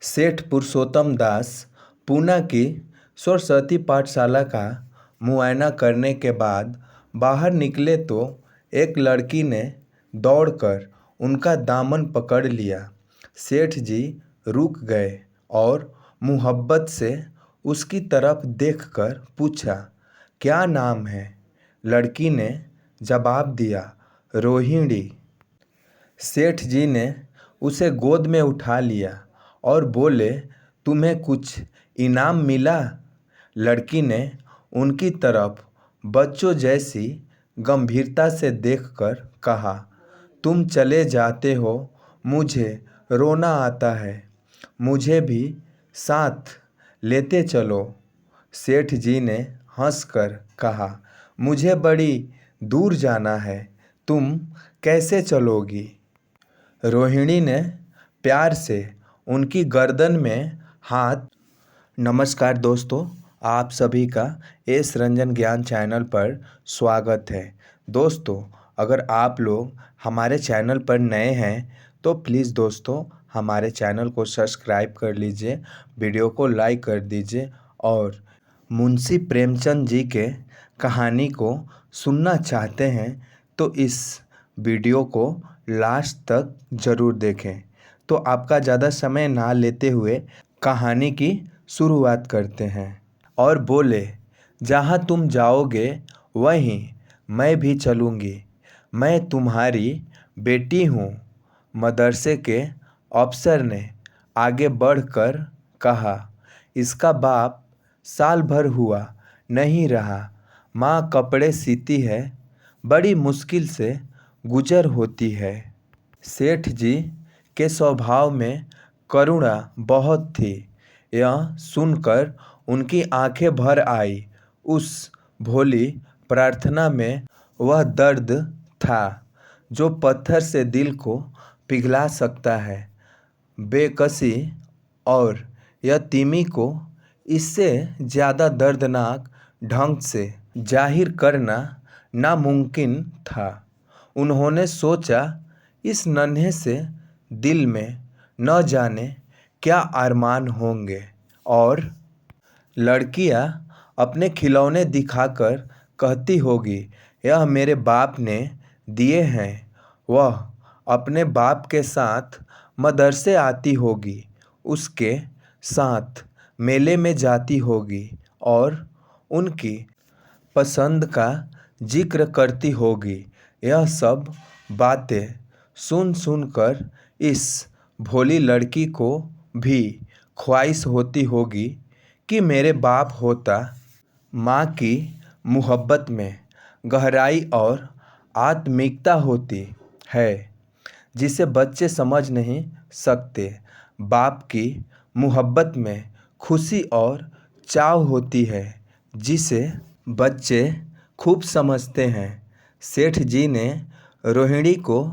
सेठ पुरुषोत्तम दास पूना की सरस्वती पाठशाला का मुआयना करने के बाद बाहर निकले तो एक लड़की ने दौड़कर उनका दामन पकड़ लिया। सेठ जी रुक गए और मुहब्बत से उसकी तरफ देखकर पूछा, क्या नाम है? लड़की ने जवाब दिया, रोहिणी। सेठ जी ने उसे गोद में उठा लिया और बोले, तुम्हें कुछ इनाम मिला? लड़की ने उनकी तरफ बच्चों जैसी गंभीरता से देखकर कहा, तुम चले जाते हो, मुझे रोना आता है, मुझे भी साथ लेते चलो। सेठ जी ने हंसकर कहा, मुझे बड़ी दूर जाना है, तुम कैसे चलोगी? रोहिणी ने प्यार से उनकी गर्दन में हाथ। नमस्कार दोस्तों, आप सभी का एस रंजन ज्ञान चैनल पर स्वागत है। दोस्तों, अगर आप लोग हमारे चैनल पर नए हैं तो प्लीज़ दोस्तों हमारे चैनल को सब्सक्राइब कर लीजिए, वीडियो को लाइक कर दीजिए और मुंशी प्रेमचंद जी के कहानी को सुनना चाहते हैं तो इस वीडियो को लास्ट तक ज़रूर देखें। तो आपका ज़्यादा समय ना लेते हुए कहानी की शुरुआत करते हैं। और बोले, जहाँ तुम जाओगे वहीं मैं भी चलूँगी, मैं तुम्हारी बेटी हूँ। मदरसे के अफसर ने आगे बढ़कर कहा, इसका बाप साल भर हुआ नहीं रहा, माँ कपड़े सीती है, बड़ी मुश्किल से गुजर होती है। सेठ जी के स्वभाव में करुणा बहुत थी। यह सुनकर उनकी आंखें भर आई। उस भोली प्रार्थना में वह दर्द था जो पत्थर से दिल को पिघला सकता है। बेकसी और यतीमी को इससे ज़्यादा दर्दनाक ढंग से जाहिर करना नामुमकिन था। उन्होंने सोचा, इस नन्हे से दिल में न जाने क्या अरमान होंगे और लड़कियां अपने खिलौने दिखाकर कहती होगी, यह मेरे बाप ने दिए हैं। वह अपने बाप के साथ मदरसे आती होगी, उसके साथ मेले में जाती होगी और उनकी पसंद का जिक्र करती होगी। यह सब बातें सुन सुनकर इस भोली लड़की को भी ख्वाहिश होती होगी कि मेरे बाप होता। माँ की मुहब्बत में गहराई और आत्मिकता होती है जिसे बच्चे समझ नहीं सकते। बाप की मुहब्बत में खुशी और चाव होती है जिसे बच्चे खूब समझते हैं। सेठ जी ने रोहिणी को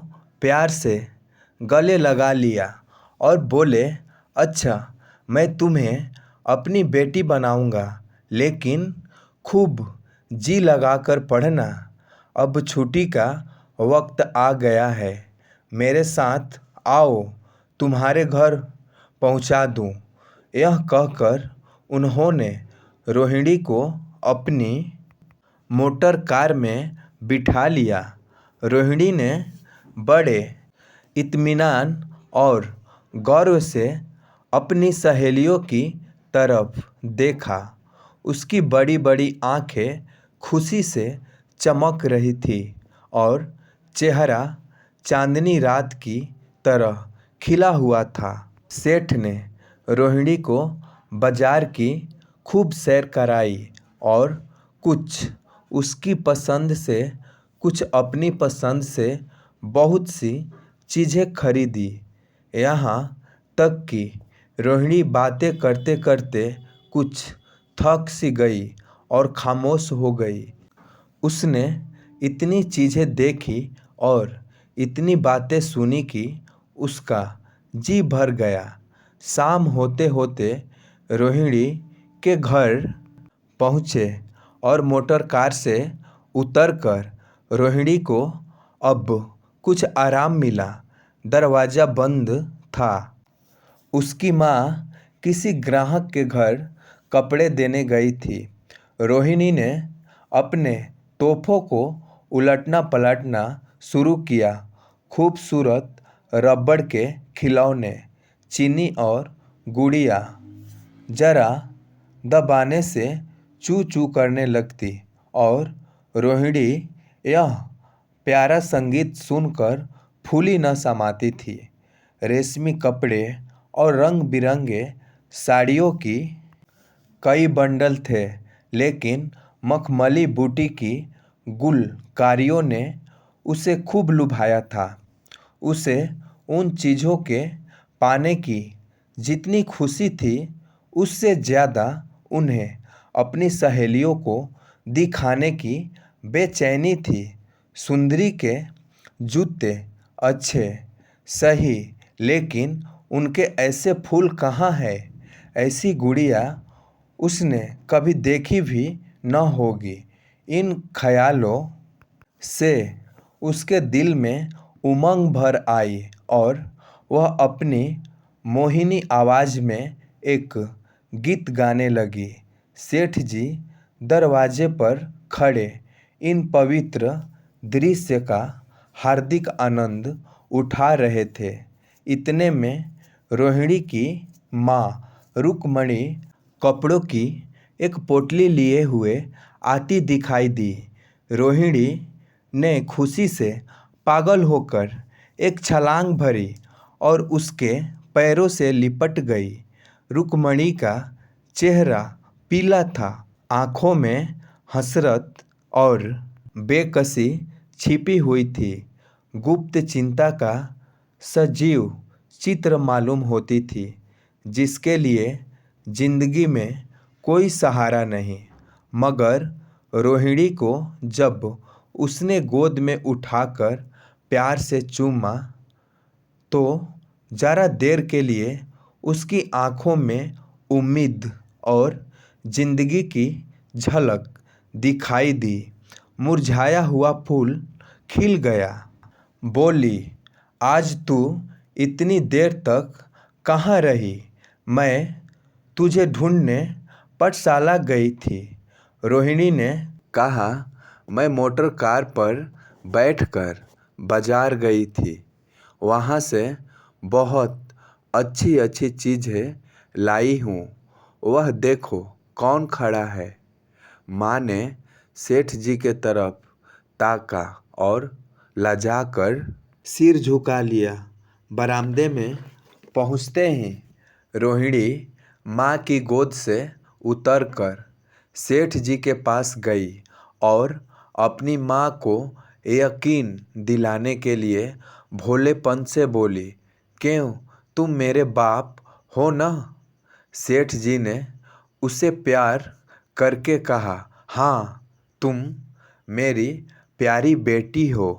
प्यार से गले लगा लिया और बोले, अच्छा, मैं तुम्हें अपनी बेटी बनाऊंगा, लेकिन खूब जी लगाकर पढ़ना। अब छुट्टी का वक्त आ गया है, मेरे साथ आओ, तुम्हारे घर पहुंचा दूं। यह कहकर उन्होंने रोहिणी को अपनी मोटर कार में बिठा लिया। रोहिणी ने बड़े इत्मीनान और गौर से अपनी सहेलियों की तरफ देखा। उसकी बड़ी बड़ी आंखें खुशी से चमक रही थी और चेहरा चांदनी रात की तरह खिला हुआ था। सेठ ने रोहिणी को बाजार की खूब सैर कराई और कुछ उसकी पसंद से, कुछ अपनी पसंद से बहुत सी चीज़ें खरीदी। यहाँ तक कि रोहिणी बातें करते करते कुछ थक सी गई और खामोश हो गई। उसने इतनी चीज़ें देखी और इतनी बातें सुनी कि उसका जी भर गया। शाम होते होते रोहिणी के घर पहुँचे और मोटर कार से उतरकर रोहिणी को अब कुछ आराम मिला। दरवाज़ा बंद था उसकी माँ किसी ग्राहक के घर कपड़े देने गई थी। रोहिणी ने अपने तोहफों को उलटना पलटना शुरू किया। खूबसूरत रबड़ के खिलौने, चीनी और गुड़िया जरा दबाने से चू चू करने लगती और रोहिणी यह प्यारा संगीत सुनकर फूली न समाती थी। रेशमी कपड़े और रंग बिरंगे साड़ियों की कई बंडल थे, लेकिन मखमली बूटी की गुलकारियों ने उसे खूब लुभाया था। उसे उन चीज़ों के पाने की जितनी खुशी थी, उससे ज़्यादा उन्हें अपनी सहेलियों को दिखाने की बेचैनी थी। सुंदरी के जूते अच्छे सही, लेकिन उनके ऐसे फूल कहाँ हैं? ऐसी गुड़िया उसने कभी देखी भी न होगी। इन ख्यालों से उसके दिल में उमंग भर आई और वह अपनी मोहिनी आवाज़ में एक गीत गाने लगी। सेठ जी दरवाजे पर खड़े इन पवित्र दृश्य का हार्दिक आनंद उठा रहे थे। इतने में रोहिणी की माँ रुक्मणी कपड़ों की एक पोटली लिए हुए आती दिखाई दी। रोहिणी ने खुशी से पागल होकर एक छलांग भरी और उसके पैरों से लिपट गई। रुक्मणी का चेहरा पीला था, आँखों में हसरत और बेकसी छिपी हुई थी। गुप्त चिंता का सजीव चित्र मालूम होती थी, जिसके लिए जिंदगी में कोई सहारा नहीं। मगर रोहिणी को जब उसने गोद में उठाकर प्यार से चूमा, तो जरा देर के लिए उसकी आंखों में उम्मीद और जिंदगी की झलक दिखाई दी। मुरझाया हुआ फूल खिल गया। बोली, आज तू इतनी देर तक कहाँ रही? मैं तुझे ढूंढने पाठशाला गई थी। रोहिणी ने कहा, मैं मोटर कार पर बैठकर बाजार गई थी। वहाँ से बहुत अच्छी अच्छी चीज़ें लाई हूँ। वह देखो कौन खड़ा है। माँ ने सेठ जी के तरफ ताका और लजाकर सिर झुका लिया। बरामदे में पहुँचते ही रोहिणी माँ की गोद से उतरकर सेठ जी के पास गई और अपनी माँ को यकीन दिलाने के लिए भोलेपन से बोली, क्यों, तुम मेरे बाप हो ना? सेठ जी ने उसे प्यार करके कहा, हाँ, तुम मेरी प्यारी बेटी हो।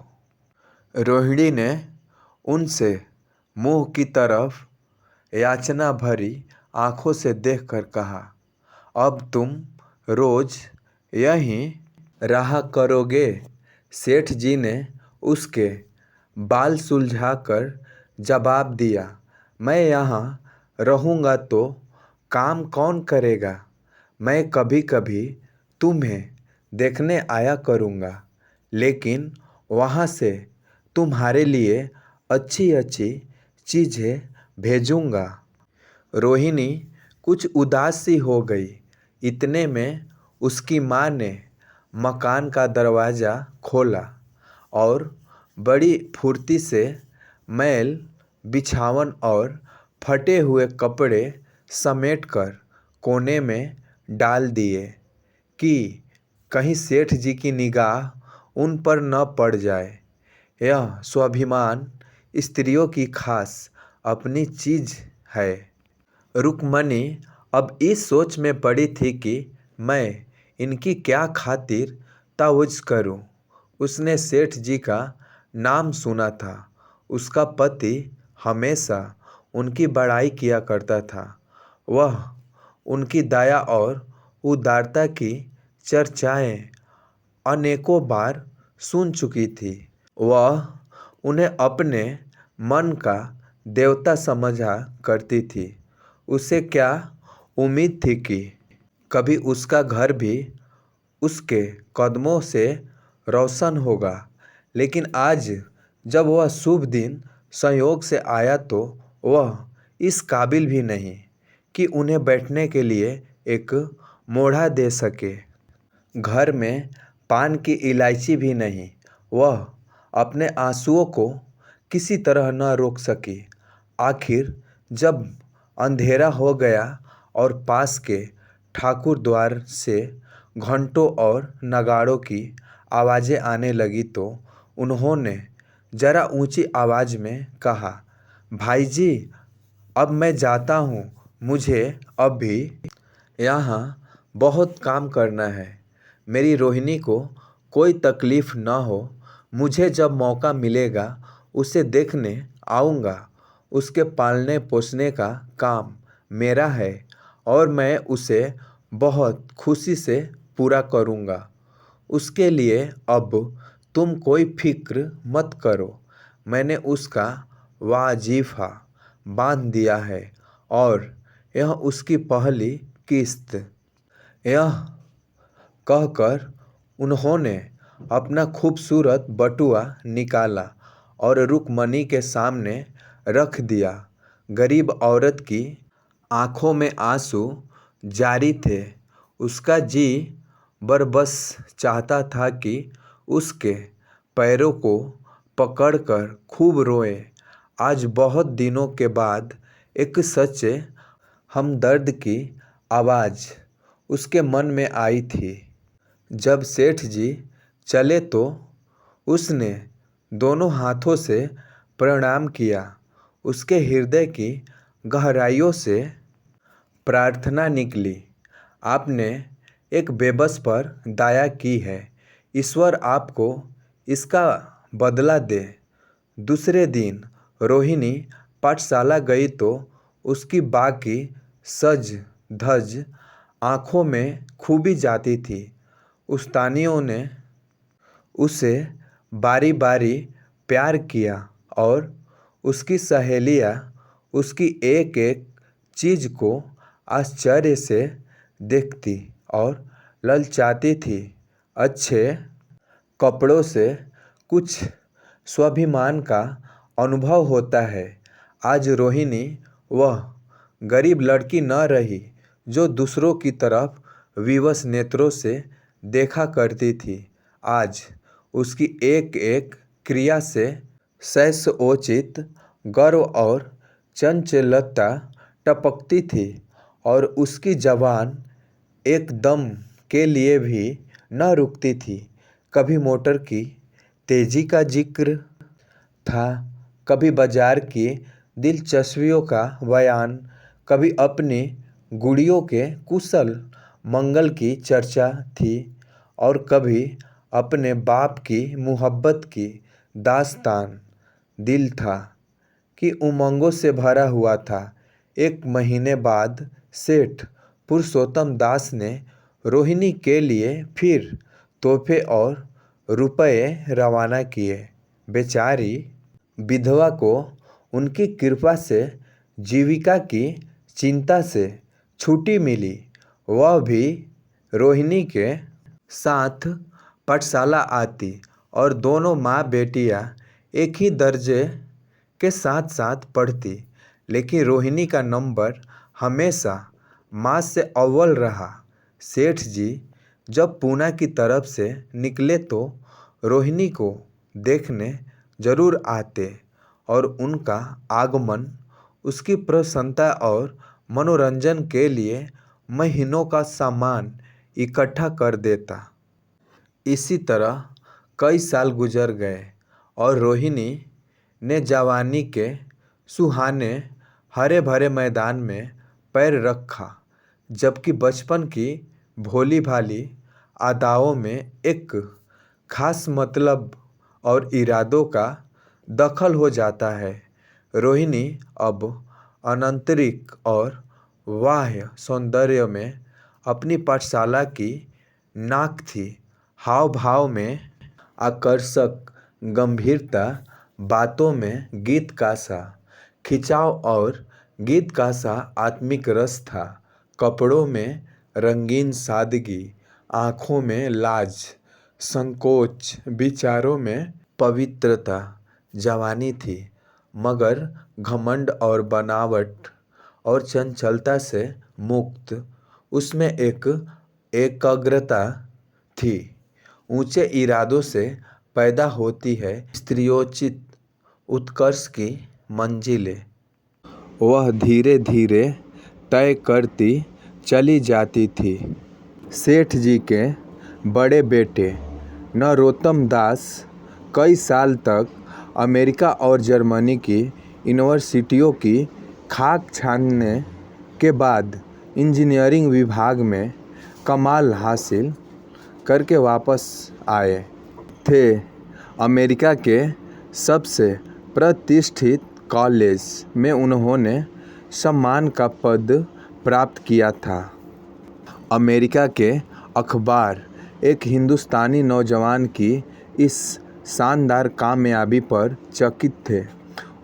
रोहिणी ने उनसे मुंह की तरफ याचना भरी आंखों से देखकर कहा, अब तुम रोज यहीं रहा करोगे? सेठ जी ने उसके बाल सुलझाकर जवाब दिया, मैं यहाँ रहूँगा तो काम कौन करेगा? मैं कभी कभी तुम्हें देखने आया करूँगा, लेकिन वहाँ से तुम्हारे लिए अच्छी अच्छी चीज़ें भेजूँगा। रोहिणी कुछ उदास सी हो गई। इतने में उसकी माँ ने मकान का दरवाज़ा खोला और बड़ी फुर्ती से मैल बिछावन और फटे हुए कपड़े समेटकर कोने में डाल दिए कि कहीं सेठ जी की निगाह उन पर न पड़ जाए। यह स्वाभिमान स्त्रियों की खास अपनी चीज़ है। रुक्मणी अब इस सोच में पड़ी थी कि मैं इनकी क्या खातिर ताउज़ करूं। उसने सेठ जी का नाम सुना था। उसका पति हमेशा उनकी बड़ाई किया करता था। वह उनकी दया और उदारता की चर्चाएं अनेकों बार सुन चुकी थी। वह उन्हें अपने मन का देवता समझा करती थी। उसे क्या उम्मीद थी कि कभी उसका घर भी उसके कदमों से रोशन होगा। लेकिन आज जब वह शुभ दिन संयोग से आया तो वह इस काबिल भी नहीं कि उन्हें बैठने के लिए एक मोढ़ा दे सके। घर में पान की इलायची भी नहीं। वह अपने आंसुओं को किसी तरह न रोक सकी। आखिर जब अंधेरा हो गया और पास के ठाकुर द्वार से घंटों और नगाड़ों की आवाज़ें आने लगी तो उन्होंने जरा ऊंची आवाज़ में कहा, भाई जी, अब मैं जाता हूँ। मुझे अब भी यहाँ बहुत काम करना है। मेरी रोहिणी को कोई तकलीफ़ न हो। मुझे जब मौका मिलेगा उसे देखने आऊँगा। उसके पालने पोसने का काम मेरा है और मैं उसे बहुत खुशी से पूरा करूँगा। उसके लिए अब तुम कोई फिक्र मत करो। मैंने उसका वाजीफा बांध दिया है और यह उसकी पहली किस्त। यह कहकर उन्होंने अपना खूबसूरत बटुआ निकाला और रुक्मणी के सामने रख दिया। गरीब औरत की आंखों में आंसू जारी थे। उसका जी बरबस चाहता था कि उसके पैरों को पकड़कर खूब रोए। आज बहुत दिनों के बाद एक सच्चे हमदर्द की आवाज़ उसके मन में आई थी। जब सेठ जी चले तो उसने दोनों हाथों से प्रणाम किया। उसके हृदय की गहराइयों से प्रार्थना निकली, आपने एक बेबस पर दया की है। ईश्वर आपको इसका बदला दे। दूसरे दिन रोहिणी पाठशाला गई तो उसकी बाकी सज धज आँखों में खूबी जाती थी। उस्तानियों ने उसे बारी बारी प्यार किया और उसकी सहेलियाँ उसकी एक एक चीज़ को आश्चर्य से देखती और ललचाती थी। अच्छे कपड़ों से कुछ स्वाभिमान का अनुभव होता है। आज रोहिणी वह गरीब लड़की न रही जो दूसरों की तरफ विवश नेत्रों से देखा करती थी। आज उसकी एक एक क्रिया से शैशवोचित गर्व और चंचलता टपकती थी और उसकी जबान एक दम के लिए भी न रुकती थी। कभी मोटर की तेजी का जिक्र था, कभी बाजार की दिलचस्पियों का बयान, कभी अपनी गुड़ियों के कुशल मंगल की चर्चा थी और कभी अपने बाप की मोहब्बत की दास्तान। दिल था कि उमंगों से भरा हुआ था। एक महीने बाद सेठ पुरुषोत्तम दास ने रोहिणी के लिए फिर तोहफे और रुपए रवाना किए। बेचारी विधवा को उनकी कृपा से जीविका की चिंता से छुट्टी मिली। वह भी रोहिणी के साथ पाठशाला आती और दोनों माँ बेटियाँ एक ही दर्जे के साथ साथ पढ़ती। लेकिन रोहिणी का नंबर हमेशा माँ से अव्वल रहा। सेठ जी जब पूना की तरफ से निकले तो रोहिणी को देखने जरूर आते और उनका आगमन उसकी प्रसन्नता और मनोरंजन के लिए महीनों का सामान इकट्ठा कर देता। इसी तरह कई साल गुजर गए और रोहिणी ने जवानी के सुहाने हरे भरे मैदान में पैर रखा, जबकि बचपन की भोली भाली अदाओं में एक खास मतलब और इरादों का दखल हो जाता है। रोहिणी अब आंतरिक और बाह्य सौंदर्य में अपनी पाठशाला की नाक थी। हाव भाव में आकर्षक गंभीरता, बातों में गीत का सा खिंचाव और गीत का सा आत्मिक रस था। कपड़ों में रंगीन सादगी, आँखों में लाज, संकोच, विचारों में पवित्रता। जवानी थी, मगर घमंड और बनावट और चंचलता से मुक्त। उसमें एक एकाग्रता थी। ऊंचे इरादों से पैदा होती है स्त्रियोचित उत्कर्ष की मंजिलें। वह धीरे धीरे तय करती चली जाती थी। सेठ जी के बड़े बेटे नरोत्तम दास कई साल तक अमेरिका और जर्मनी की यूनिवर्सिटियों की खाक छानने के बाद इंजीनियरिंग विभाग में कमाल हासिल करके वापस आए थे। अमेरिका के सबसे प्रतिष्ठित कॉलेज में उन्होंने सम्मान का पद प्राप्त किया था। अमेरिका के अखबार एक हिंदुस्तानी नौजवान की इस शानदार कामयाबी पर चकित थे।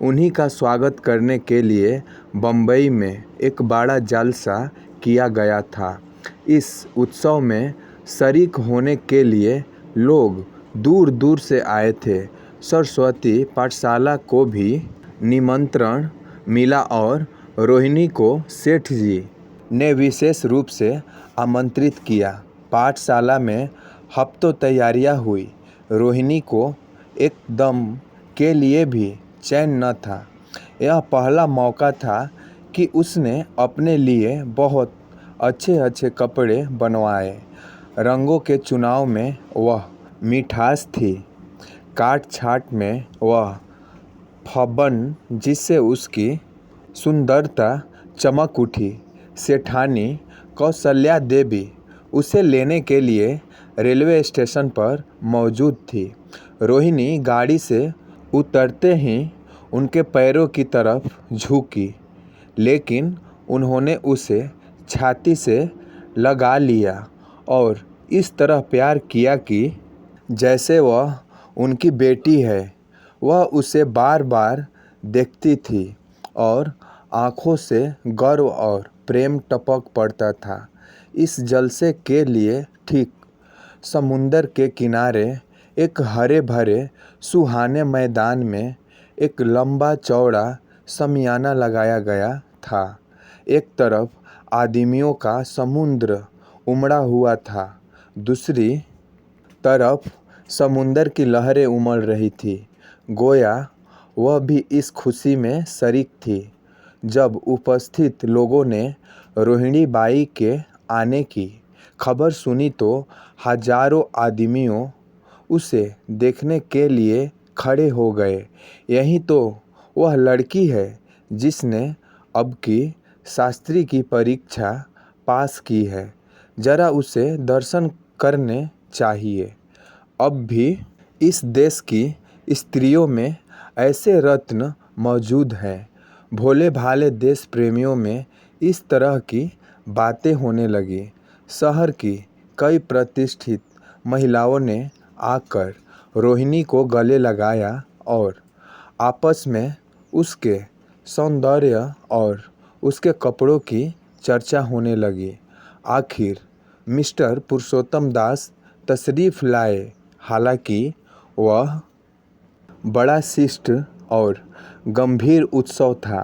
उन्हीं का स्वागत करने के लिए बम्बई में एक बड़ा जलसा किया गया था। इस उत्सव में शरीक होने के लिए लोग दूर दूर से आए थे। सरस्वती पाठशाला को भी निमंत्रण मिला और रोहिणी को सेठ जी ने विशेष रूप से आमंत्रित किया। पाठशाला में हफ्तों तैयारियां हुई। रोहिणी को एक दम के लिए भी चैन न था। यह पहला मौका था कि उसने अपने लिए बहुत अच्छे अच्छे कपड़े बनवाए। रंगों के चुनाव में वह मिठास थी, काट छाट में वह फब्बन जिससे उसकी सुंदरता चमक उठी। सेठानी कौशल्या देवी उसे लेने के लिए रेलवे स्टेशन पर मौजूद थी। रोहिणी गाड़ी से उतरते ही उनके पैरों की तरफ झुकी, लेकिन उन्होंने उसे छाती से लगा लिया और इस तरह प्यार किया कि जैसे वह उनकी बेटी है। वह उसे बार बार देखती थी और आँखों से गर्व और प्रेम टपक पड़ता था। इस जलसे के लिए ठीक समुंदर के किनारे एक हरे भरे सुहाने मैदान में एक लंबा चौड़ा शमियाना लगाया गया था। एक तरफ आदमियों का समुद्र उमड़ा हुआ था, दूसरी तरफ समुंदर की लहरें उमड़ रही थी। गोया वह भी इस खुशी में शरीक थी। जब उपस्थित लोगों ने रोहिणी बाई के आने की खबर सुनी तो हजारों आदमियों उसे देखने के लिए खड़े हो गए। यही तो वह लड़की है जिसने अब की शास्त्री की परीक्षा पास की है। जरा उसे दर्शन करने चाहिए। अब भी इस देश की स्त्रियों में ऐसे रत्न मौजूद हैं। भोले भाले देश प्रेमियों में इस तरह की बातें होने लगी। शहर की कई प्रतिष्ठित महिलाओं ने आकर रोहिणी को गले लगाया और आपस में उसके सौंदर्य और उसके कपड़ों की चर्चा होने लगी। आखिर मिस्टर पुरुषोत्तम दास तशरीफ़ लाए। हालांकि वह बड़ा शिष्ट और गंभीर उत्सव था,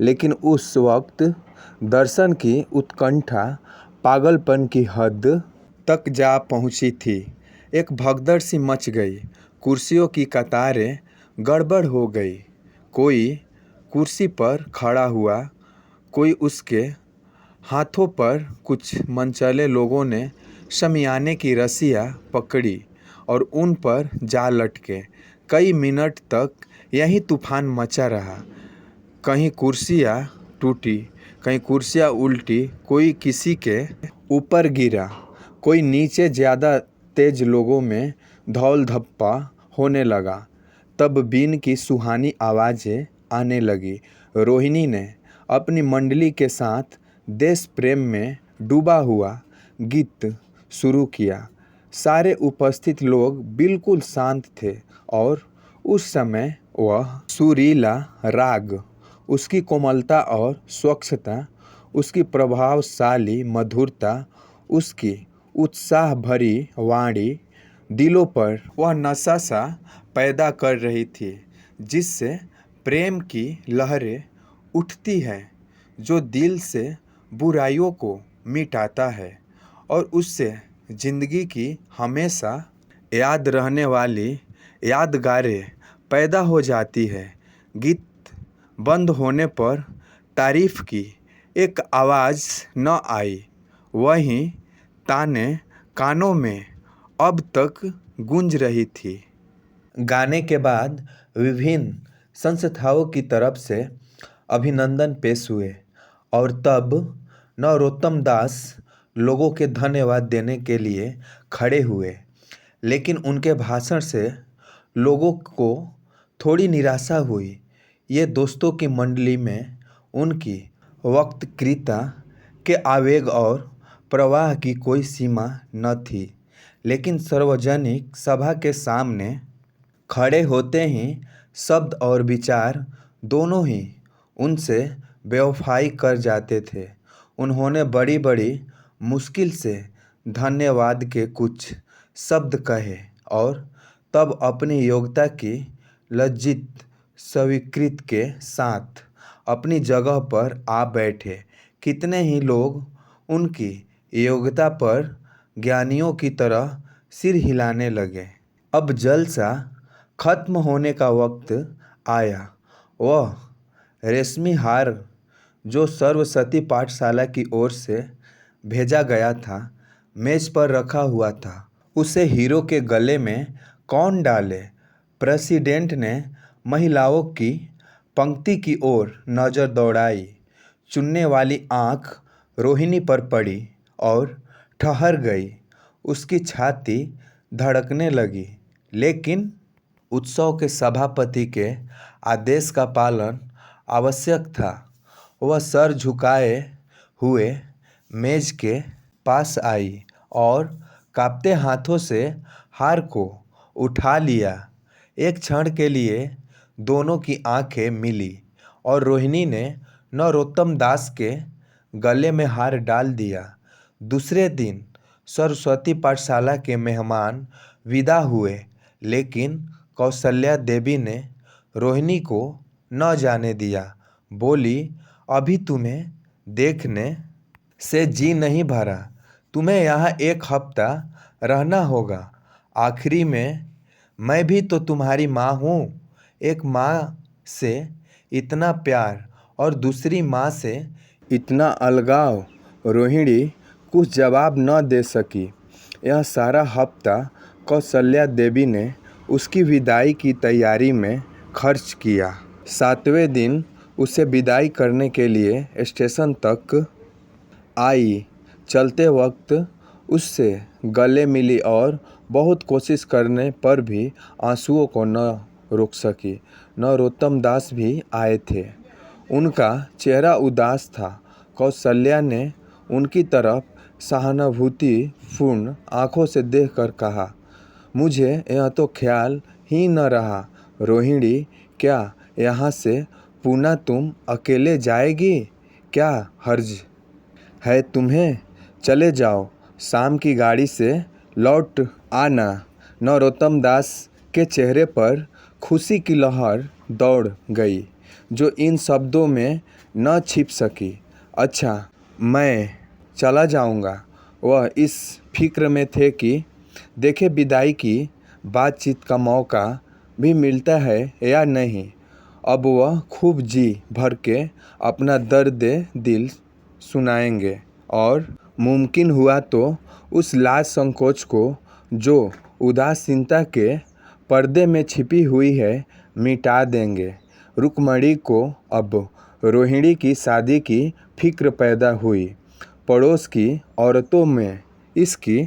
लेकिन उस वक्त दर्शन की उत्कंठा पागलपन की हद तक जा पहुंची थी। एक भगदड़ सी मच गई। कुर्सियों की कतारें गड़बड़ हो गई। कोई कुर्सी पर खड़ा हुआ, कोई उसके हाथों पर। कुछ मनचले लोगों ने शमियाने की रस्सियाँ पकड़ी और उन पर जा लटके। कई मिनट तक यही तूफान मचा रहा। कहीं कुर्सियाँ टूटी, कहीं कुर्सियाँ उल्टी, कोई किसी के ऊपर गिरा, कोई नीचे। ज़्यादा तेज लोगों में धौल धप्पा होने लगा। तब बीन की सुहानी आवाज़ें आने लगी। रोहिणी ने अपनी मंडली के साथ देश प्रेम में डूबा हुआ गीत शुरू किया। सारे उपस्थित लोग बिल्कुल शांत थे और उस समय वह सुरीला राग उसकी कोमलता और स्वच्छता, उसकी प्रभावशाली मधुरता, उसकी उत्साह भरी वाणी दिलों पर वह नशा सा पैदा कर रही थी जिससे प्रेम की लहरें उठती हैं, जो दिल से बुराइयों को मिटाता है और उससे जिंदगी की हमेशा याद रहने वाली यादगारें पैदा हो जाती है। गीत बंद होने पर तारीफ की एक आवाज़ न आई, वहीं ताने कानों में अब तक गूंज रही थी। गाने के बाद विभिन्न संस्थाओं की तरफ से अभिनंदन पेश हुए और तब नरोत्तम दास लोगों के धन्यवाद देने के लिए खड़े हुए, लेकिन उनके भाषण से लोगों को थोड़ी निराशा हुई। ये दोस्तों की मंडली में उनकी वक्तृता के आवेग और प्रवाह की कोई सीमा न थी, लेकिन सार्वजनिक सभा के सामने खड़े होते ही शब्द और विचार दोनों ही उनसे बेवफाई कर जाते थे। उन्होंने बड़ी बड़ी मुश्किल से धन्यवाद के कुछ शब्द कहे और तब अपनी योग्यता की लज्जित स्वीकृति के साथ अपनी जगह पर आ बैठे। कितने ही लोग उनकी योग्यता पर ज्ञानियों की तरह सिर हिलाने लगे। अब जलसा खत्म होने का वक्त आया। वह रेशमी हार जो सरस्वती पाठशाला की ओर से भेजा गया था, मेज पर रखा हुआ था। उसे हीरो के गले में कौन डाले? प्रेसिडेंट ने महिलाओं की पंक्ति की ओर नज़र दौड़ाई। चुनने वाली आंख रोहिणी पर पड़ी और ठहर गई। उसकी छाती धड़कने लगी, लेकिन उत्सव के सभापति के आदेश का पालन आवश्यक था। वह सर झुकाए हुए मेज के पास आई और कांपते हाथों से हार को उठा लिया। एक क्षण के लिए दोनों की आंखें मिली और रोहिणी ने नरोत्तम दास के गले में हार डाल दिया। दूसरे दिन सरस्वती पाठशाला के मेहमान विदा हुए, लेकिन कौशल्या देवी ने रोहिणी को न जाने दिया। बोली, अभी तुम्हें देखने से जी नहीं भरा। तुम्हें यहाँ एक हफ्ता रहना होगा। आखिरी में मैं भी तो तुम्हारी माँ हूँ। एक माँ से इतना प्यार और दूसरी माँ से इतना अलगाव। रोहिणी कुछ जवाब न दे सकी। यह सारा हफ्ता कौशल्या देवी ने उसकी विदाई की तैयारी में खर्च किया। 7वें दिन उसे विदाई करने के लिए स्टेशन तक आई। चलते वक्त उससे गले मिली और बहुत कोशिश करने पर भी आंसुओं को न रोक सकी। नरोत्तम दास भी आए थे। उनका चेहरा उदास था। कौशल्या ने उनकी तरफ सहानुभूतिपूर्ण आंखों से देखकर कहा, मुझे यह तो ख्याल ही न रहा। रोहिणी, क्या यहाँ से पुणे तुम अकेले जाएगी? क्या हर्ज है तुम्हें? चले जाओ, शाम की गाड़ी से लौट आना। नरोत्तम दास के चेहरे पर खुशी की लहर दौड़ गई, जो इन शब्दों में न छिप सकी। अच्छा, मैं चला जाऊंगा। वह इस फिक्र में थे कि देखे विदाई की बातचीत का मौका भी मिलता है या नहीं। अब वह खूब जी भर के अपना दर्द दिल सुनाएंगे और मुमकिन हुआ तो उस लाज संकोच को जो उदासीनता के पर्दे में छिपी हुई है मिटा देंगे। रुक्मणी को अब रोहिणी की शादी की फिक्र पैदा हुई। पड़ोस की औरतों में इसकी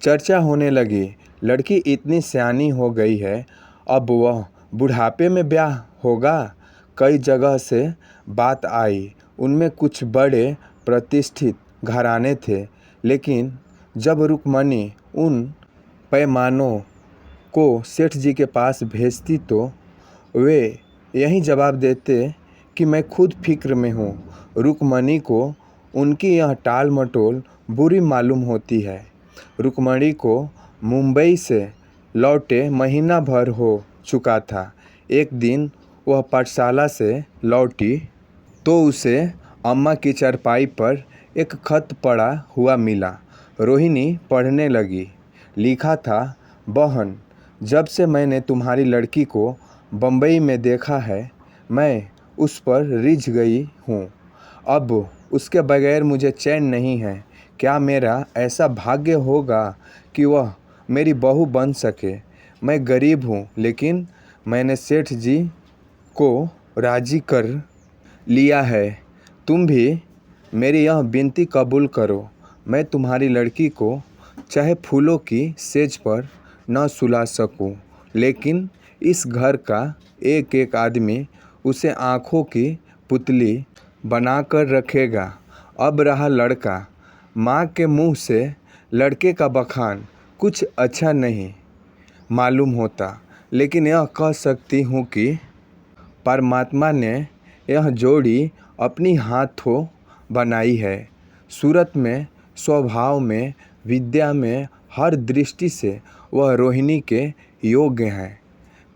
चर्चा होने लगी। लड़की इतनी सयानी हो गई है, अब वह बुढ़ापे में ब्याह होगा। कई जगह से बात आई। उनमें कुछ बड़े प्रतिष्ठित घराने थे, लेकिन जब रुक्मणी उन पैमानों को सेठ जी के पास भेजती तो वे यही जवाब देते कि मैं खुद फिक्र में हूँ। रुक्मणी को उनकी यह टाल मटोल बुरी मालूम होती है। रुक्मणी को मुंबई से लौटे महीना भर हो चुका था। एक दिन वह पाठशाला से लौटी तो उसे अम्मा की चारपाई पर एक खत पड़ा हुआ मिला। रोहिणी पढ़ने लगी। लिखा था, बहन, जब से मैंने तुम्हारी लड़की को बम्बई में देखा है मैं उस पर रिझ गई हूँ। अब उसके बगैर मुझे चैन नहीं है। क्या मेरा ऐसा भाग्य होगा कि वह मेरी बहू बन सके। मैं गरीब हूँ, लेकिन मैंने सेठ जी को राजी कर लिया है। तुम भी मेरी यह विनती कबूल करो। मैं तुम्हारी लड़की को चाहे फूलों की सेज पर न सुला सकूं, लेकिन इस घर का एक एक आदमी उसे आँखों की पुतली बनाकर रखेगा। अब रहा लड़का, माँ के मुँह से लड़के का बखान कुछ अच्छा नहीं मालूम होता, लेकिन यह कह सकती हूँ कि परमात्मा ने यह जोड़ी अपनी हाथों बनाई है। सूरत में, स्वभाव में, विद्या में, हर दृष्टि से वह रोहिणी के योग्य हैं।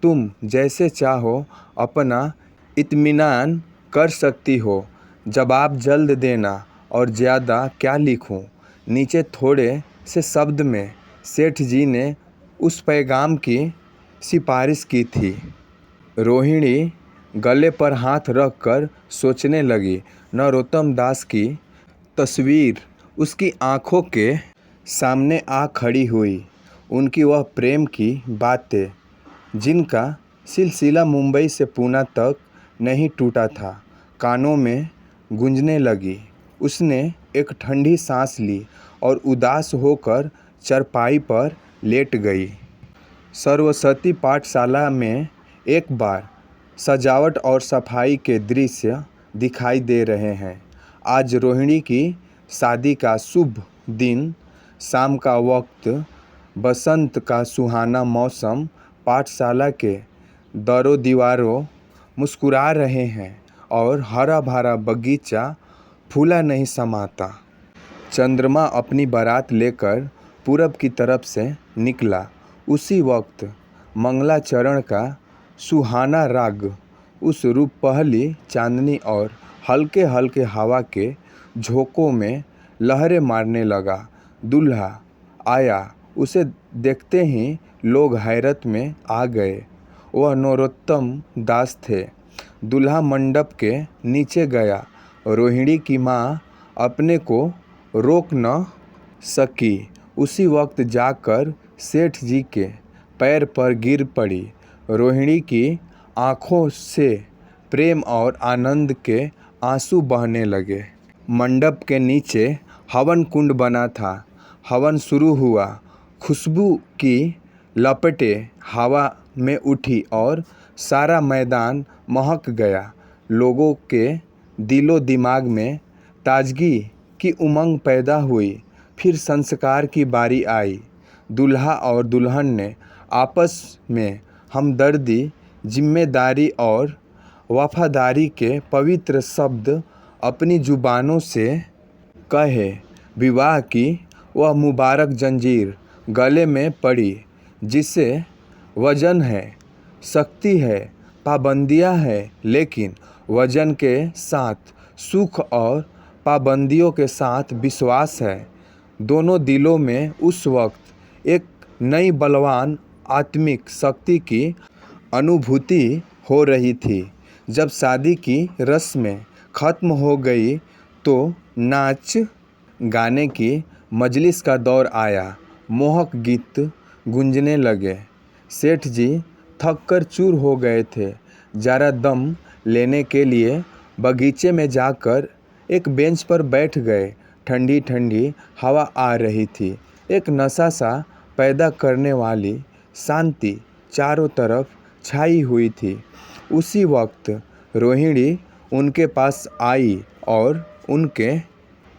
तुम जैसे चाहो अपना इत्मीनान कर सकती हो। जवाब जल्द देना। और ज़्यादा क्या लिखूं? नीचे थोड़े से शब्द में सेठ जी ने उस पैगाम की सिफारिश की थी। रोहिणी गले पर हाथ रख कर सोचने लगी। नरोत्तम दास की तस्वीर उसकी आंखों के सामने आ खड़ी हुई। उनकी वह प्रेम की बातें, जिनका सिलसिला मुंबई से पूना तक नहीं टूटा था, कानों में गूंजने लगी। उसने एक ठंडी सांस ली और उदास होकर चरपाई पर लेट गई। सरस्वती पाठशाला में एक बार सजावट और सफाई के दृश्य दिखाई दे रहे हैं। आज रोहिणी की शादी का शुभ दिन, शाम का वक्त, बसंत का सुहाना मौसम, पाठशाला के दरों दीवारों मुस्कुरा रहे हैं और हरा भरा बगीचा फूला नहीं समाता। चंद्रमा अपनी बारात लेकर पूरब की तरफ से निकला। उसी वक्त मंगलाचरण का सुहाना राग उस रूपहली चांदनी और हल्के हल्के हवा के झोंकों में लहरें मारने लगा। दूल्हा आया। उसे देखते ही लोग हैरत में आ गए। वह नरोत्तम दास थे। दूल्हा मंडप के नीचे गया। रोहिणी की माँ अपने को रोक न सकी। उसी वक्त जाकर सेठ जी के पैर पर गिर पड़ी। रोहिणी की आँखों से प्रेम और आनंद के आंसू बहने लगे। मंडप के नीचे हवन कुंड बना था। हवन शुरू हुआ। खुशबू की लपटें हवा में उठी और सारा मैदान महक गया। लोगों के दिलो दिमाग में ताजगी की उमंग पैदा हुई। फिर संस्कार की बारी आई। दूल्हा और दुल्हन ने आपस में हमदर्दी, जिम्मेदारी और वफादारी के पवित्र शब्द अपनी जुबानों से कहे। विवाह की वह मुबारक जंजीर गले में पड़ी, जिसे वजन है, शक्ति है, पाबंदियां हैं, लेकिन वजन के साथ सुख और पाबंदियों के साथ विश्वास है। दोनों दिलों में उस वक्त एक नई बलवान आत्मिक शक्ति की अनुभूति हो रही थी। जब शादी की रस्में खत्म हो गई तो नाच गाने की मजलिस का दौर आया। मोहक गीत गूंजने लगे। सेठ जी थक कर चूर हो गए थे। जरा दम लेने के लिए बगीचे में जाकर एक बेंच पर बैठ गए। ठंडी ठंडी हवा आ रही थी। एक नशा सा पैदा करने वाली शांति चारों तरफ छाई हुई थी। उसी वक्त रोहिणी उनके पास आई और उनके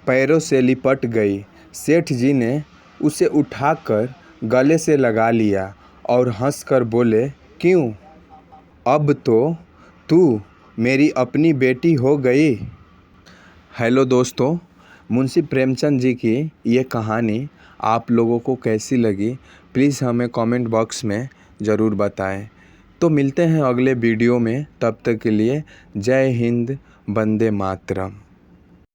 पैरों से लिपट गई। सेठ जी ने उसे उठाकर गले से लगा लिया और हंसकर बोले, क्यों, अब तो तू मेरी अपनी बेटी हो गई। हेलो दोस्तों, मुंशी प्रेमचंद जी की ये कहानी आप लोगों को कैसी लगी प्लीज़ हमें कमेंट बॉक्स में ज़रूर बताएं। तो मिलते हैं अगले वीडियो में, तब तक के लिए जय हिंद, वंदे मातरम।